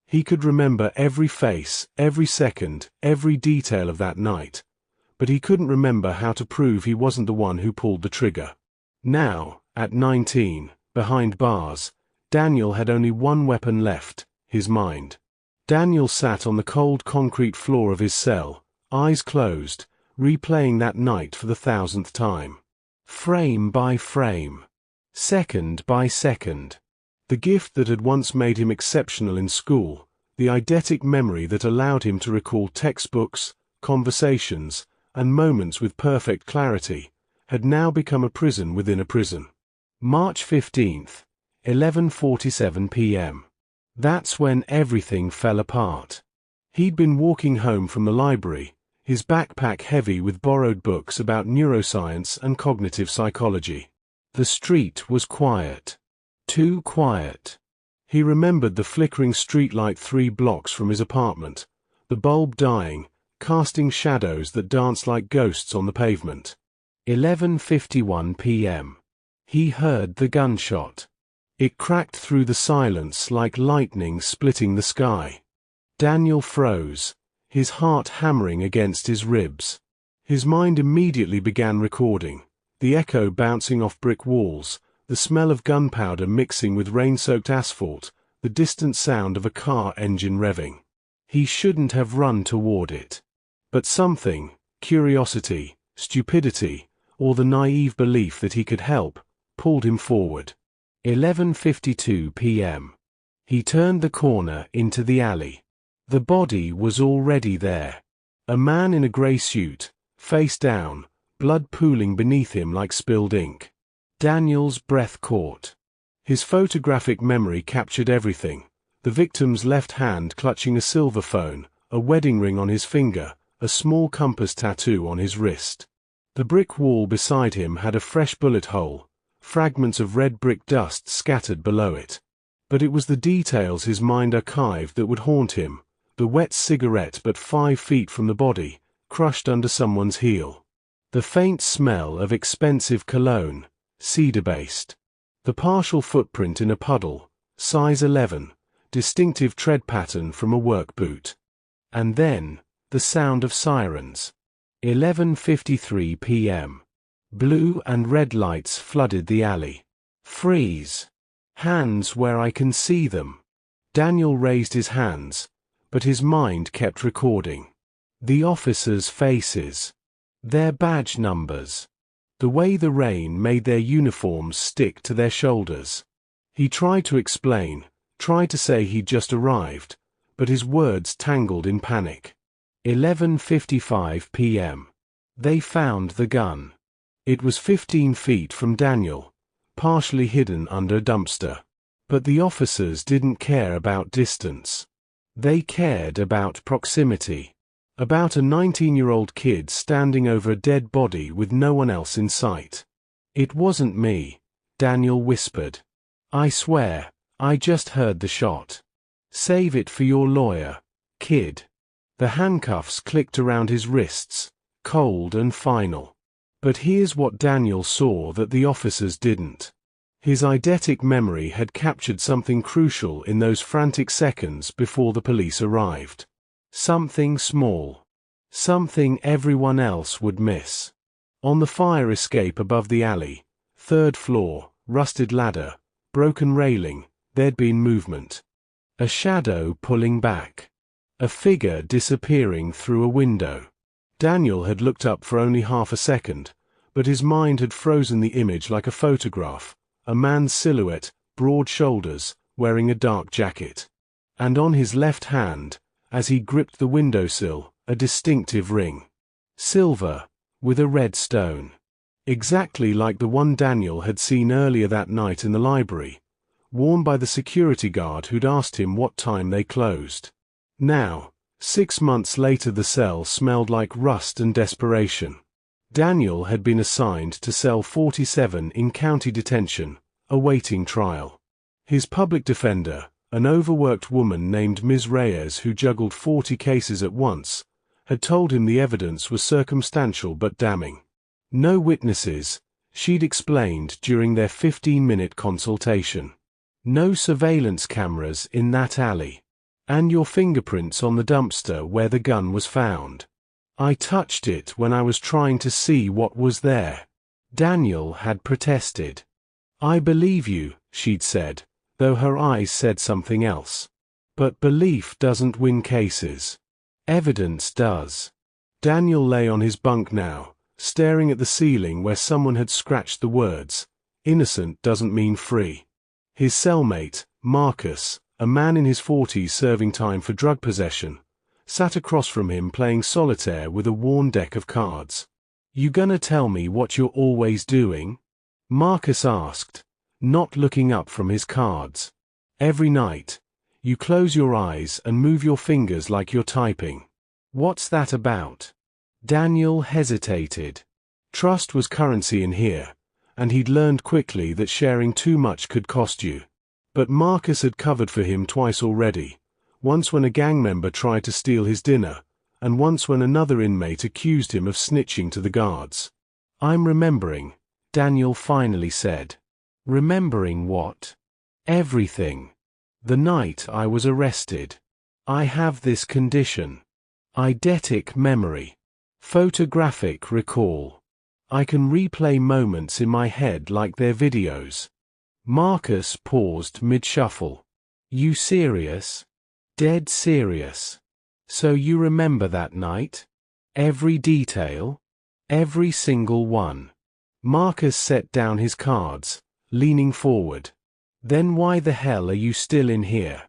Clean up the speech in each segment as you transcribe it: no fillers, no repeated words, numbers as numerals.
He could remember every face, every second, every detail of that night, but he couldn't remember how to prove he wasn't the one who pulled the trigger. Now, at 19, behind bars, Daniel had only one weapon left, his mind. Daniel sat on the cold concrete floor of his cell, eyes closed, replaying that night for the 1000th time. Frame by frame. Second by second. The gift that had once made him exceptional in school, the eidetic memory that allowed him to recall textbooks, conversations, and moments with perfect clarity, had now become a prison within a prison. March 15th, 11:47 p.m. That's when everything fell apart. He'd been walking home from the library, his backpack heavy with borrowed books about neuroscience and cognitive psychology. The street was quiet. Too quiet. He remembered the flickering streetlight 3 blocks from his apartment, the bulb dying, casting shadows that danced like ghosts on the pavement. 11:51 p.m. He heard the gunshot. It cracked through the silence like lightning splitting the sky. Daniel froze, his heart hammering against his ribs. His mind immediately began recording, the echo bouncing off brick walls, the smell of gunpowder mixing with rain-soaked asphalt, the distant sound of a car engine revving. He shouldn't have run toward it. But something, curiosity, stupidity, or the naive belief that he could help, pulled him forward. 11:52 p.m. He turned the corner into the alley. The body was already there. A man in a grey suit, face down, blood pooling beneath him like spilled ink. Daniel's breath caught. His photographic memory captured everything. The victim's left hand clutching a silver phone, a wedding ring on his finger, a small compass tattoo on his wrist. The brick wall beside him had a fresh bullet hole, fragments of red brick dust scattered below it. But it was the details his mind archived that would haunt him, the wet cigarette but 5 feet from the body, crushed under someone's heel. The faint smell of expensive cologne, cedar-based. The partial footprint in a puddle, size 11, distinctive tread pattern from a work boot. And then, the sound of sirens. 11:53 p.m. Blue and red lights flooded the alley. Freeze. Hands where I can see them. Daniel raised his hands, but his mind kept recording. The officers' faces. Their badge numbers. The way the rain made their uniforms stick to their shoulders. He tried to explain, tried to say he'd just arrived, but his words tangled in panic. 11:55 p.m. They found the gun. It was 15 feet from Daniel, partially hidden under a dumpster. But the officers didn't care about distance. They cared about proximity. About a 19-year-old kid standing over a dead body with no one else in sight. It wasn't me, Daniel whispered. I swear, I just heard the shot. Save it for your lawyer, kid. The handcuffs clicked around his wrists, cold and final. But here's what Daniel saw that the officers didn't. His eidetic memory had captured something crucial in those frantic seconds before the police arrived. Something small. Something everyone else would miss. On the fire escape above the alley, 3rd floor, rusted ladder, broken railing, there'd been movement. A shadow pulling back. A figure disappearing through a window. Daniel had looked up for only half a second, but his mind had frozen the image like a photograph, a man's silhouette, broad shoulders, wearing a dark jacket. And on his left hand, as he gripped the windowsill, a distinctive ring. Silver, with a red stone. Exactly like the one Daniel had seen earlier that night in the library, worn by the security guard who'd asked him what time they closed. Now, 6 months later, the cell smelled like rust and desperation. Daniel had been assigned to cell 47 in county detention, awaiting trial. His public defender, an overworked woman named Ms. Reyes who juggled 40 cases at once, had told him the evidence was circumstantial but damning. No witnesses, she'd explained during their 15-minute consultation. No surveillance cameras in that alley. And your fingerprints on the dumpster where the gun was found. I touched it when I was trying to see what was there. Daniel had protested. I believe you, she'd said, though her eyes said something else. But belief doesn't win cases. Evidence does. Daniel lay on his bunk now, staring at the ceiling where someone had scratched the words, "Innocent doesn't mean free." His cellmate, Marcus, a man in his 40s serving time for drug possession, sat across from him playing solitaire with a worn deck of cards. "You gonna tell me what you're always doing?" Marcus asked, not looking up from his cards. "Every night. You close your eyes and move your fingers like you're typing." "What's that about?" Daniel hesitated. Trust was currency in here, and he'd learned quickly that sharing too much could cost you. But Marcus had covered for him twice already, once when a gang member tried to steal his dinner, and once when another inmate accused him of snitching to the guards. "I'm remembering," Daniel finally said. "Remembering what?" "Everything. The night I was arrested. I have this condition. Eidetic memory. Photographic recall. I can replay moments in my head like they're videos." Marcus paused mid-shuffle. "You serious?" "Dead serious." "So you remember that night? Every detail? Every single one?" Marcus set down his cards, leaning forward. "Then why the hell are you still in here?"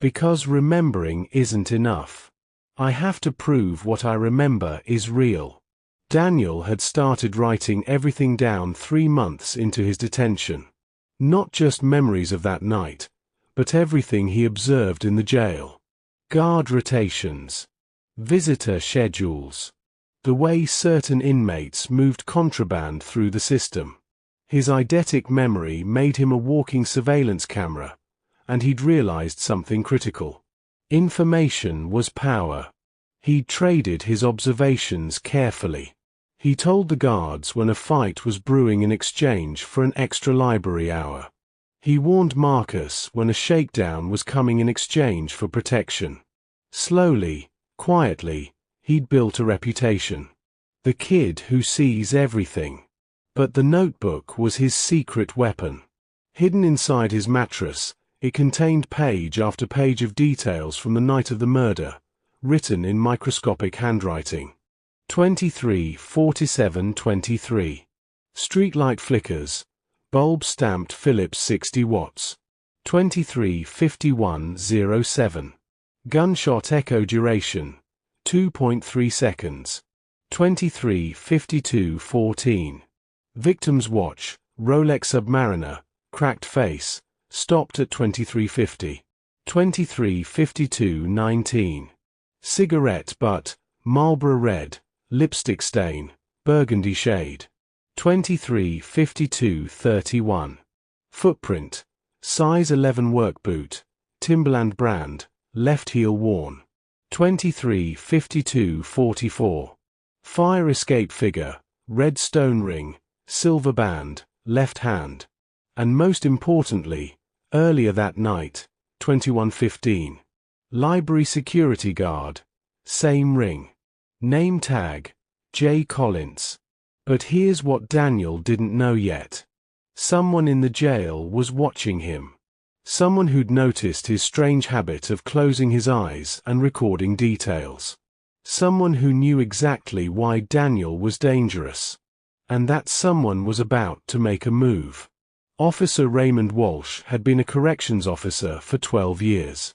"Because remembering isn't enough. I have to prove what I remember is real." Daniel had started writing everything down 3 months into his detention. Not just memories of that night, but everything he observed in the jail. Guard rotations. Visitor schedules. The way certain inmates moved contraband through the system. His eidetic memory made him a walking surveillance camera, and he'd realized something critical. Information was power. He traded his observations carefully. He told the guards when a fight was brewing in exchange for an extra library hour. He warned Marcus when a shakedown was coming in exchange for protection. Slowly, quietly, he'd built a reputation. The kid who sees everything. But the notebook was his secret weapon. Hidden inside his mattress, it contained page after page of details from the night of the murder, written in microscopic handwriting. 23:47:23. Streetlight flickers. Bulb stamped Philips 60 watts. 23:51:07. Gunshot echo duration. 2.3 seconds. 23:52:14. Victim's watch, Rolex Submariner, cracked face, stopped at 23:50. 23:52:19. Cigarette butt, Marlboro red, lipstick stain, burgundy shade. 23:52:31. Footprint, size 11 work boot, Timberland brand, left heel worn. 23:52:44. Fire escape figure, red stone ring, silver band, left hand. And most importantly, earlier that night, 21:15. Library security guard, same ring. Name tag, J. Collins. But here's what Daniel didn't know yet. Someone in the jail was watching him. Someone who'd noticed his strange habit of closing his eyes and recording details. Someone who knew exactly why Daniel was dangerous. And that someone was about to make a move. Officer Raymond Walsh had been a corrections officer for 12 years.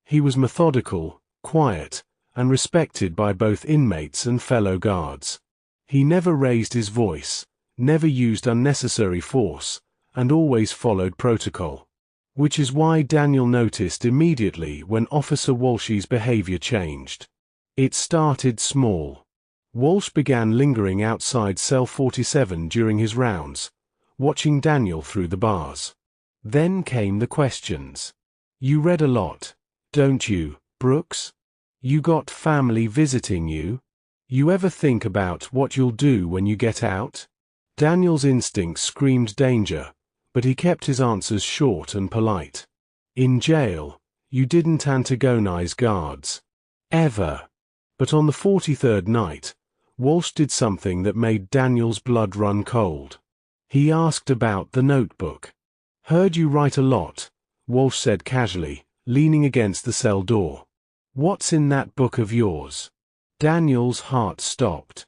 He was methodical, quiet, and respected by both inmates and fellow guards. He never raised his voice, never used unnecessary force, and always followed protocol. Which is why Daniel noticed immediately when Officer Walsh's behavior changed. It started small. Walsh began lingering outside cell 47 during his rounds, watching Daniel through the bars. Then came the questions. "You read a lot, don't you, Brooks? You got family visiting you? You ever think about what you'll do when you get out?" Daniel's instincts screamed danger, but he kept his answers short and polite. "In jail, You didn't antagonize guards. Ever. But on the 43rd night, Walsh did something that made Daniel's blood run cold. He asked about the notebook. Heard you write a lot, Walsh said casually, leaning against the cell door. What's in that book of yours? Daniel's heart stopped.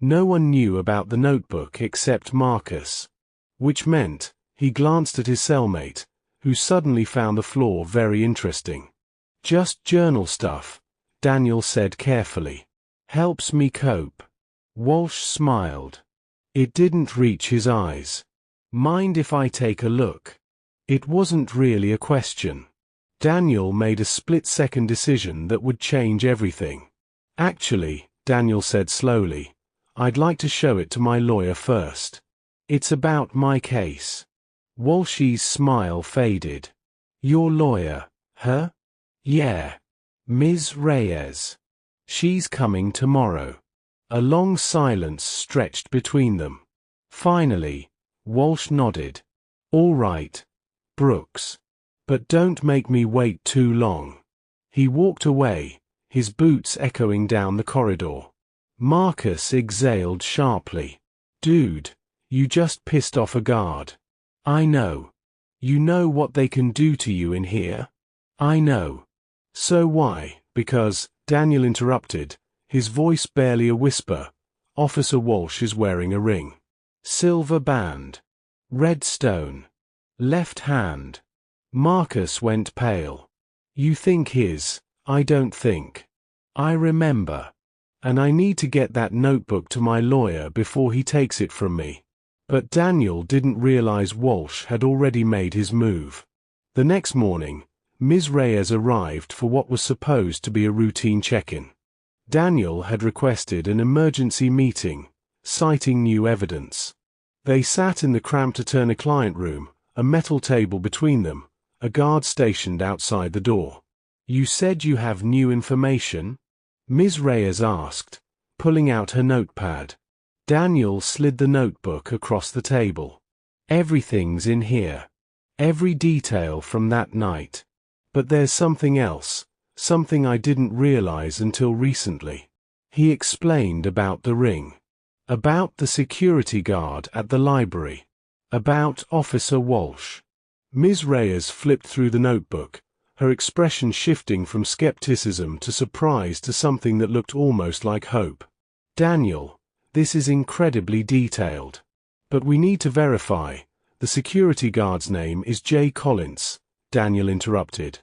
No one knew about the notebook except Marcus. Which meant, he glanced at his cellmate, who suddenly found the floor very interesting. Just journal stuff, Daniel said carefully. Helps me cope. Walsh smiled. It didn't reach his eyes. Mind if I take a look? It wasn't really a question. Daniel made a split-second decision that would change everything. Actually, Daniel said slowly, I'd like to show it to my lawyer first. It's about my case. Walsh's smile faded. Your lawyer, her? Yeah. Ms. Reyes. She's coming tomorrow. A long silence stretched between them. Finally, Walsh nodded. All right, Brooks. But don't make me wait too long. He walked away, his boots echoing down the corridor. Marcus exhaled sharply. Dude, you just pissed off a guard. I know. You know what they can do to you in here? I know. So why? Because, Daniel interrupted, his voice barely a whisper. Officer Walsh is wearing a ring. Silver band. Red stone. Left hand. Marcus went pale. You think his, I don't think. I remember. And I need to get that notebook to my lawyer before he takes it from me. But Daniel didn't realize Walsh had already made his move. The next morning, Ms. Reyes arrived for what was supposed to be a routine check-in. Daniel had requested an emergency meeting, citing new evidence. They sat in the cramped attorney-client room, a metal table between them, a guard stationed outside the door. You said you have new information? Ms. Reyes asked, pulling out her notepad. Daniel slid the notebook across the table. Everything's in here. Every detail from that night. But there's something else, something I didn't realize until recently. He explained about the ring. About the security guard at the library. About Officer Walsh. Ms. Reyes flipped through the notebook, her expression shifting from skepticism to surprise to something that looked almost like hope. Daniel, this is incredibly detailed. But we need to verify. The security guard's name is Jay Collins, Daniel interrupted.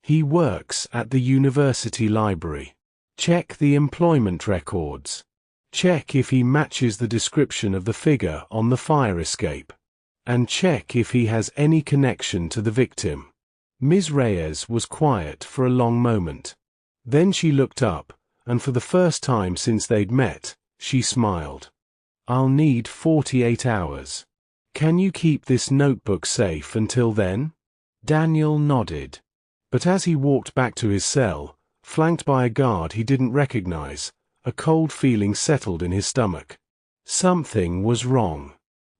He works at the university library. Check the employment records. Check if he matches the description of the figure on the fire escape. And check if he has any connection to the victim. Ms. Reyes was quiet for a long moment. Then she looked up, and for the first time since they'd met, she smiled. I'll need 48 hours. Can you keep this notebook safe until then? Daniel nodded. But as he walked back to his cell, flanked by a guard he didn't recognize, a cold feeling settled in his stomach. Something was wrong.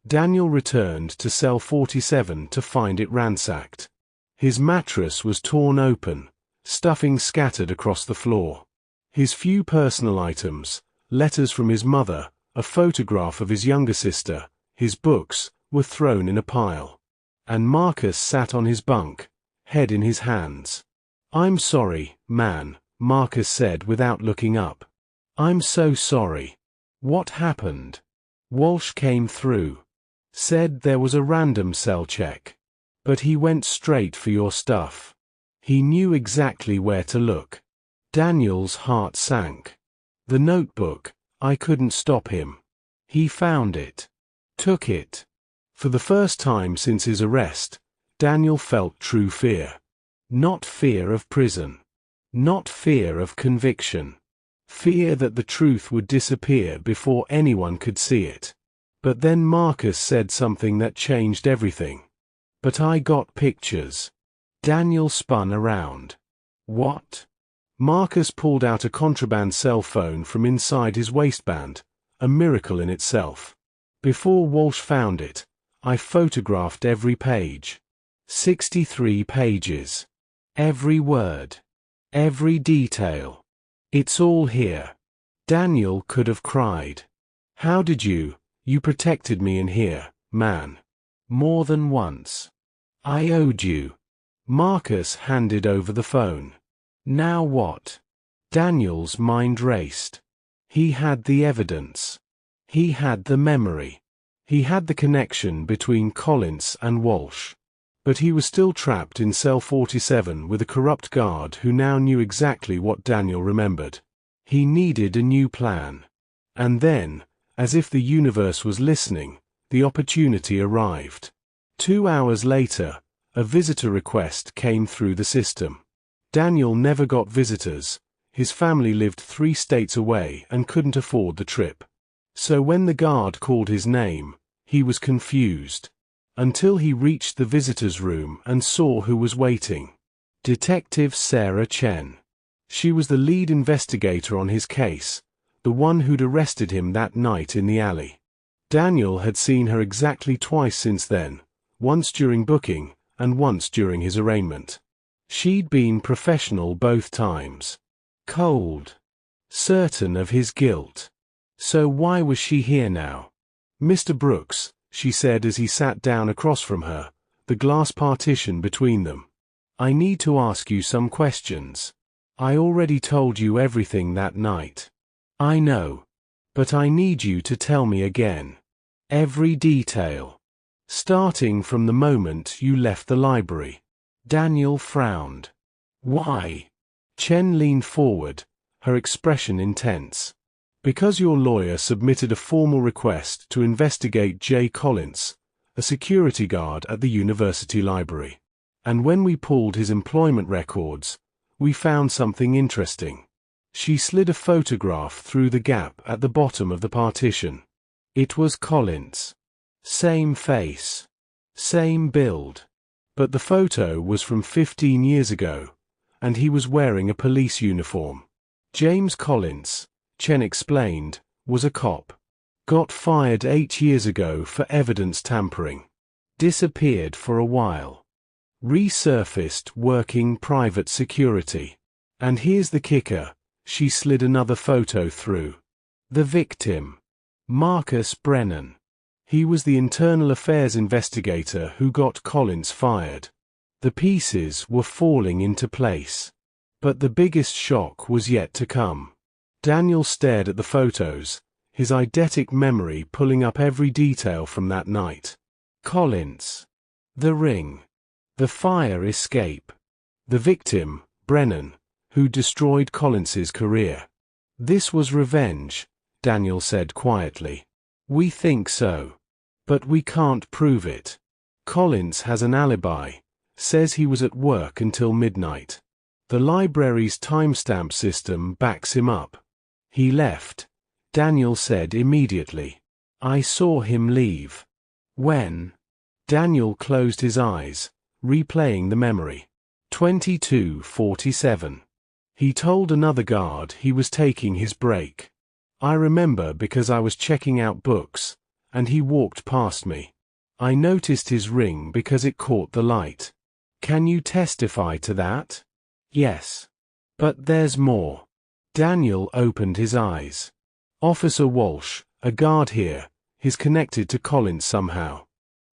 Daniel returned to cell 47 to find it ransacked. His mattress was torn open, stuffing scattered across the floor. His few personal items, letters from his mother, a photograph of his younger sister, his books, were thrown in a pile. And Marcus sat on his bunk, head in his hands. I'm sorry, man, Marcus said without looking up. I'm so sorry. What happened? Walsh came through. Said there was a random cell check. But he went straight for your stuff. He knew exactly where to look. Daniel's heart sank. The notebook, I couldn't stop him. He found it. Took it. For the first time since his arrest, Daniel felt true fear. Not fear of prison. Not fear of conviction. Fear that the truth would disappear before anyone could see it. But then Marcus said something that changed everything. But I got pictures. Daniel spun around. What? Marcus pulled out a contraband cell phone from inside his waistband, a miracle in itself. Before Walsh found it, I photographed every page. 63 pages. Every word. Every detail. It's all here. Daniel could have cried. How did you protected me in here, man. More than once. I owed you. Marcus handed over the phone. Now what? Daniel's mind raced. He had the evidence. He had the memory. He had the connection between Collins and Walsh. But he was still trapped in cell 47 with a corrupt guard who now knew exactly what Daniel remembered. He needed a new plan. And then, as if the universe was listening, the opportunity arrived. 2 hours later, a visitor request came through the system. Daniel never got visitors. His family lived 3 states away and couldn't afford the trip. So when the guard called his name, he was confused. Until he reached the visitor's room and saw who was waiting. Detective Sarah Chen. She was the lead investigator on his case, the one who'd arrested him that night in the alley. Daniel had seen her exactly twice since then, once during booking and once during his arraignment. She'd been professional both times. Cold. Certain of his guilt. So why was she here now? Mr. Brooks, she said as he sat down across from her, the glass partition between them. I need to ask you some questions. I already told you everything that night. I know. But I need you to tell me again. Every detail. Starting from the moment you left the library. Daniel frowned. Why? Chen leaned forward, her expression intense. Because your lawyer submitted a formal request to investigate Jay Collins, a security guard at the university library. And when we pulled his employment records, we found something interesting. She slid a photograph through the gap at the bottom of the partition. It was Collins. Same face. Same build. But the photo was from 15 years ago, and he was wearing a police uniform. James Collins, Chen explained, was a cop. Got fired 8 years ago for evidence tampering. Disappeared for a while. Resurfaced working private security. And here's the kicker, she slid another photo through. The victim. Marcus Brennan. He was the internal affairs investigator who got Collins fired. The pieces were falling into place. But the biggest shock was yet to come. Daniel stared at the photos, his eidetic memory pulling up every detail from that night. Collins. The ring. The fire escape. The victim, Brennan, who destroyed Collins's career. This was revenge, Daniel said quietly. We think so. But we can't prove it. Collins has an alibi, says he was at work until midnight. The library's timestamp system backs him up. He left, Daniel said immediately. I saw him leave. When? Daniel closed his eyes, replaying the memory. 22:47. He told another guard he was taking his break. I remember because I was checking out books, and he walked past me. I noticed his ring because it caught the light. Can you testify to that? Yes. But there's more. Daniel opened his eyes. Officer Walsh, a guard here, is connected to Collins somehow.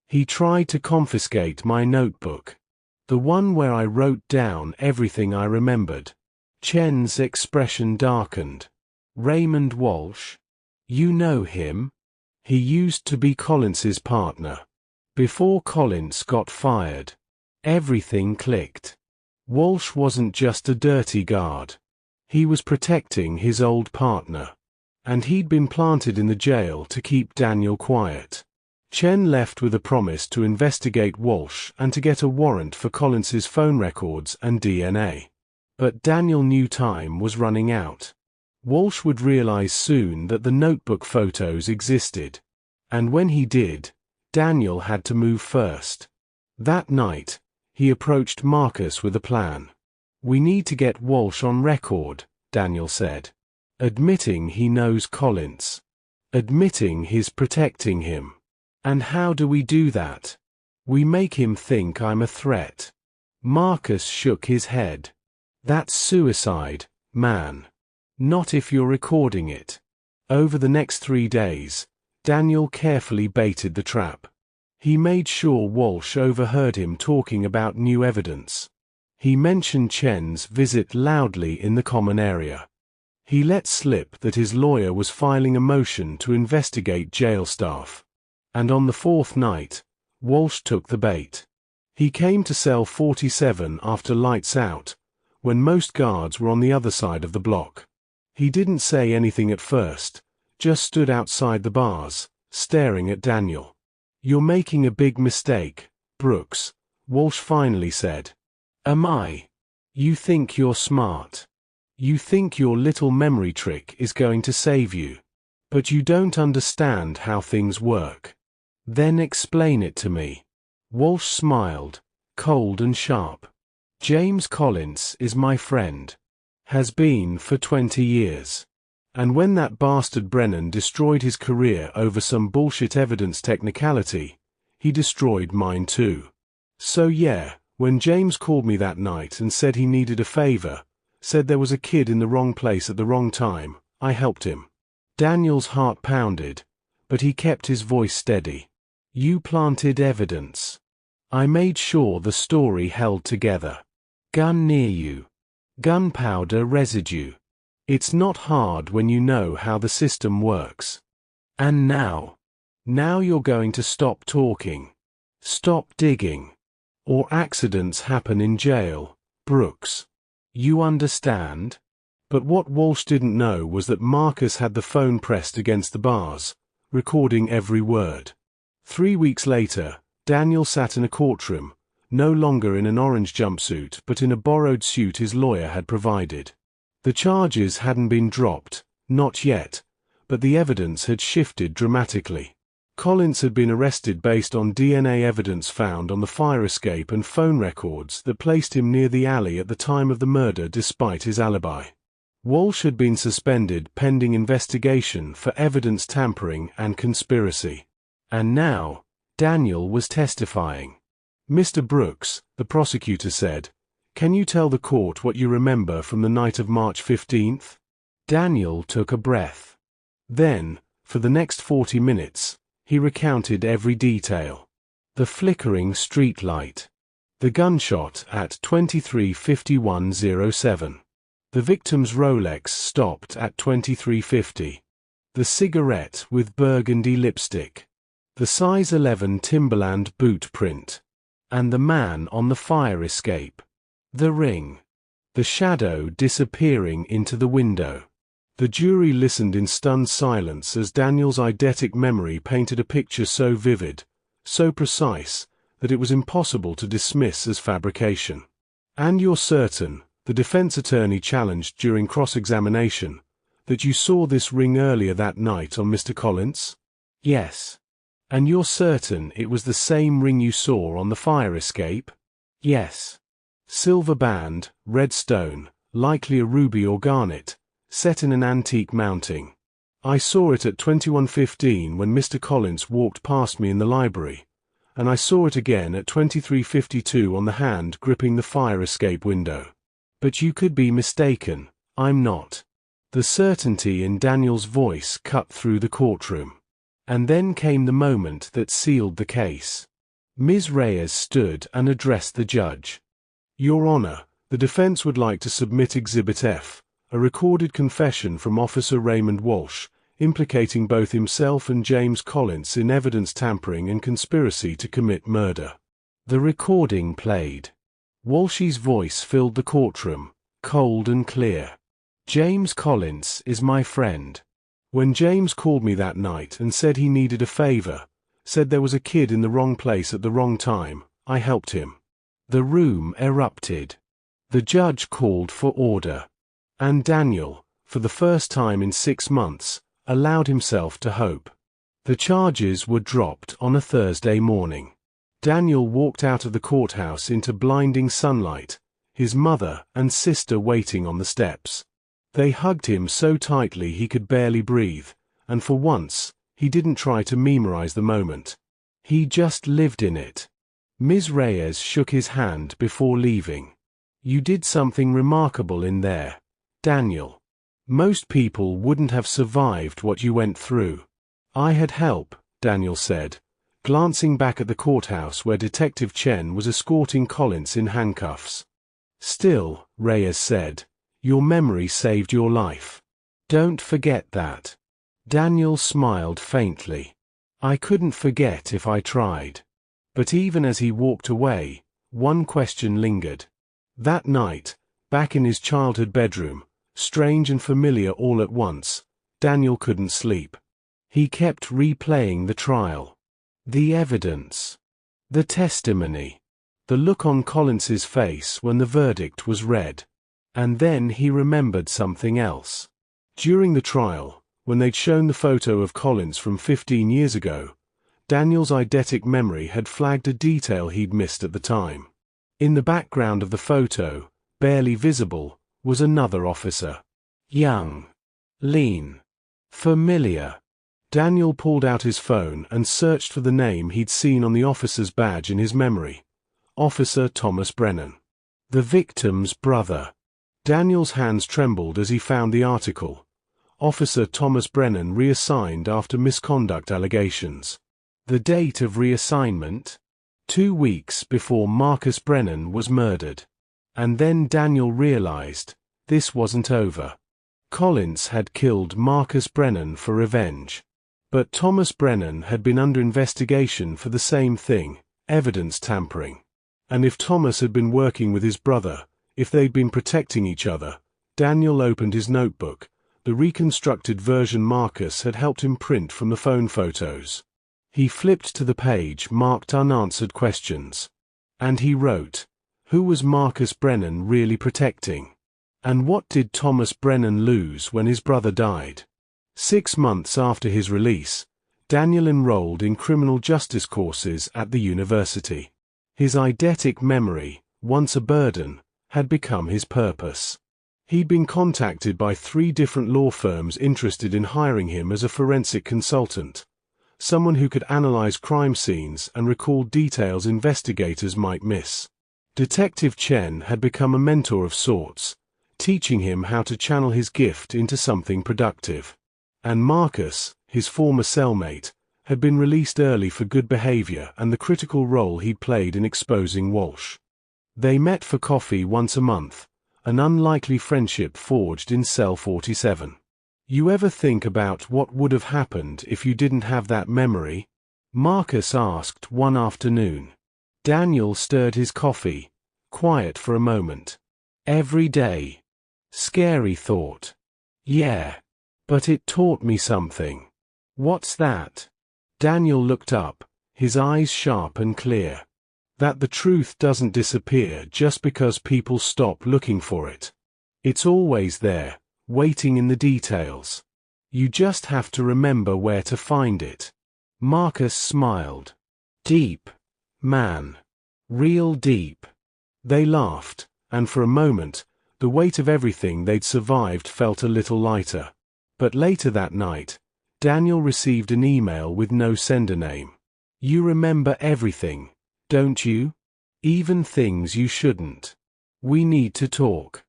He tried to confiscate my notebook. The one where I wrote down everything I remembered. Chen's expression darkened. Raymond Walsh? You know him? He used to be Collins's partner. Before Collins got fired. Everything clicked. Walsh wasn't just a dirty guard. He was protecting his old partner. And he'd been planted in the jail to keep Daniel quiet. Chen left with a promise to investigate Walsh and to get a warrant for Collins's phone records and DNA. But Daniel knew time was running out. Walsh would realize soon that the notebook photos existed. And when he did, Daniel had to move first. That night, he approached Marcus with a plan. We need to get Walsh on record, Daniel said. Admitting he knows Collins. Admitting he's protecting him. And how do we do that? We make him think I'm a threat. Marcus shook his head. That's suicide, man. Not if you're recording it. Over the next 3 days, Daniel carefully baited the trap. He made sure Walsh overheard him talking about new evidence. He mentioned Chen's visit loudly in the common area. He let slip that his lawyer was filing a motion to investigate jail staff. And on the 4th night, Walsh took the bait. He came to cell 47 after lights out, when most guards were on the other side of the block. He didn't say anything at first, just stood outside the bars, staring at Daniel. "You're making a big mistake, Brooks," Walsh finally said. "Am I? You think you're smart. You think your little memory trick is going to save you. But you don't understand how things work. Then explain it to me." Walsh smiled, cold and sharp. "James Collins is my friend. Has been for 20 years. And when that bastard Brennan destroyed his career over some bullshit evidence technicality, he destroyed mine too. So yeah, when James called me that night and said he needed a favor, said there was a kid in the wrong place at the wrong time, I helped him." Daniel's heart pounded, but he kept his voice steady. "You planted evidence. I made sure the story held together. Gun near you. Gunpowder residue. It's not hard when you know how the system works. And now you're going to stop talking. Stop digging. Or accidents happen in jail, Brooks. You understand?" But what Walsh didn't know was that Marcus had the phone pressed against the bars, recording every word. 3 weeks later, Daniel sat in a courtroom, no longer in an orange jumpsuit but in a borrowed suit his lawyer had provided. The charges hadn't been dropped, not yet, but the evidence had shifted dramatically. Collins had been arrested based on DNA evidence found on the fire escape and phone records that placed him near the alley at the time of the murder despite his alibi. Walsh had been suspended pending investigation for evidence tampering and conspiracy. And now, Daniel was testifying. "Mr. Brooks," the prosecutor said, "can you tell the court what you remember from the night of March 15th? Daniel took a breath. Then, for the next 40 minutes, he recounted every detail. The flickering street light. The gunshot at 23:51:07. The victim's Rolex stopped at 23:50. The cigarette with burgundy lipstick. The size 11 Timberland boot print. And the man on the fire escape. The ring. The shadow disappearing into the window." The jury listened in stunned silence as Daniel's eidetic memory painted a picture so vivid, so precise, that it was impossible to dismiss as fabrication. "And you're certain," the defense attorney challenged during cross-examination, "that you saw this ring earlier that night on Mr. Collins?" "Yes." "And you're certain it was the same ring you saw on the fire escape?" "Yes." "Silver band, red stone, likely a ruby or garnet, set in an antique mounting. I saw it at 21:15 when Mr. Collins walked past me in the library, and I saw it again at 23:52 on the hand gripping the fire escape window. But you could be mistaken, I'm not." The certainty in Daniel's voice cut through the courtroom. And then came the moment that sealed the case. Ms. Reyes stood and addressed the judge. "Your Honor, the defense would like to submit Exhibit F, a recorded confession from Officer Raymond Walsh, implicating both himself and James Collins in evidence tampering and conspiracy to commit murder." The recording played. Walsh's voice filled the courtroom, cold and clear. "James Collins is my friend. When James called me that night and said he needed a favor, said there was a kid in the wrong place at the wrong time, I helped him." The room erupted. The judge called for order. And Daniel, for the first time in 6 months, allowed himself to hope. The charges were dropped on a Thursday morning. Daniel walked out of the courthouse into blinding sunlight, his mother and sister waiting on the steps. They hugged him so tightly he could barely breathe, and for once, he didn't try to memorize the moment. He just lived in it. Ms. Reyes shook his hand before leaving. You did something remarkable in there, Daniel. Most people wouldn't have survived what you went through. I had help, Daniel said, glancing back at the courthouse where Detective Chen was escorting Collins in handcuffs. Still, Reyes said, your memory saved your life. Don't forget that. Daniel smiled faintly. I couldn't forget if I tried. But even as he walked away, one question lingered. That night, back in his childhood bedroom, strange and familiar all at once, Daniel couldn't sleep. He kept replaying the trial. The evidence. The testimony. The look on Collins's face when the verdict was read. And then he remembered something else. During the trial, when they'd shown the photo of Collins from 15 years ago, Daniel's eidetic memory had flagged a detail he'd missed at the time. In the background of the photo, barely visible, was another officer. Young. Lean. Familiar. Daniel pulled out his phone and searched for the name he'd seen on the officer's badge in his memory. Officer Thomas Brennan. The victim's brother. Daniel's hands trembled as he found the article. Officer Thomas Brennan reassigned after misconduct allegations. The date of reassignment? 2 weeks before Marcus Brennan was murdered. And then Daniel realized, this wasn't over. Collins had killed Marcus Brennan for revenge. But Thomas Brennan had been under investigation for the same thing, evidence tampering. And if Thomas had been working with his brother, if they'd been protecting each other, Daniel opened his notebook. The reconstructed version Marcus had helped him print from the phone photos. He flipped to the page marked unanswered questions. And he wrote, who was Marcus Brennan really protecting? And what did Thomas Brennan lose when his brother died? 6 months after his release, Daniel enrolled in criminal justice courses at the university. His eidetic memory, once a burden, had become his purpose. He'd been contacted by 3 different law firms interested in hiring him as a forensic consultant, someone who could analyze crime scenes and recall details investigators might miss. Detective Chen had become a mentor of sorts, teaching him how to channel his gift into something productive. And Marcus, his former cellmate, had been released early for good behavior and the critical role he'd played in exposing Walsh. They met for coffee once a month, an unlikely friendship forged in Cell 47. You ever think about what would have happened if you didn't have that memory? Marcus asked one afternoon. Daniel stirred his coffee, quiet for a moment. Every day. Scary thought. Yeah. But it taught me something. What's that? Daniel looked up, his eyes sharp and clear. That the truth doesn't disappear just because people stop looking for it. It's always there, waiting in the details. You just have to remember where to find it. Marcus smiled. Deep, man. Real deep. They laughed, and for a moment, the weight of everything they'd survived felt a little lighter. But later that night, Daniel received an email with no sender name. You remember everything, don't you? Even things you shouldn't. We need to talk.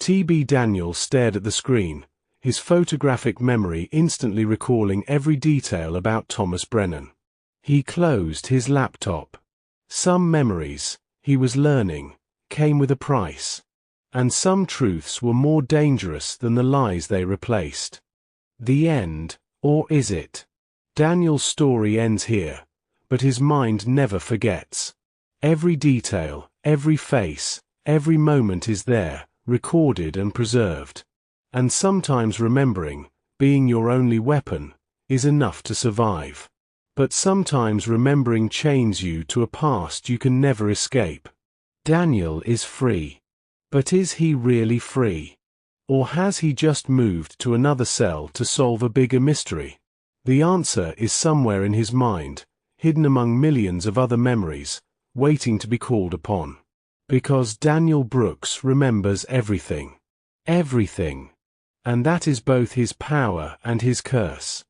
TB Daniel stared at the screen, his photographic memory instantly recalling every detail about Thomas Brennan. He closed his laptop. Some memories, he was learning, came with a price. And some truths were more dangerous than the lies they replaced. The end, or is it? Daniel's story ends here, but his mind never forgets. Every detail, every face, every moment is there, recorded and preserved. And sometimes remembering, being your only weapon, is enough to survive. But sometimes remembering chains you to a past you can never escape. Daniel is free. But is he really free? Or has he just moved to another cell to solve a bigger mystery? The answer is somewhere in his mind, hidden among millions of other memories, waiting to be called upon. Because Daniel Brooks remembers everything. Everything. And that is both his power and his curse.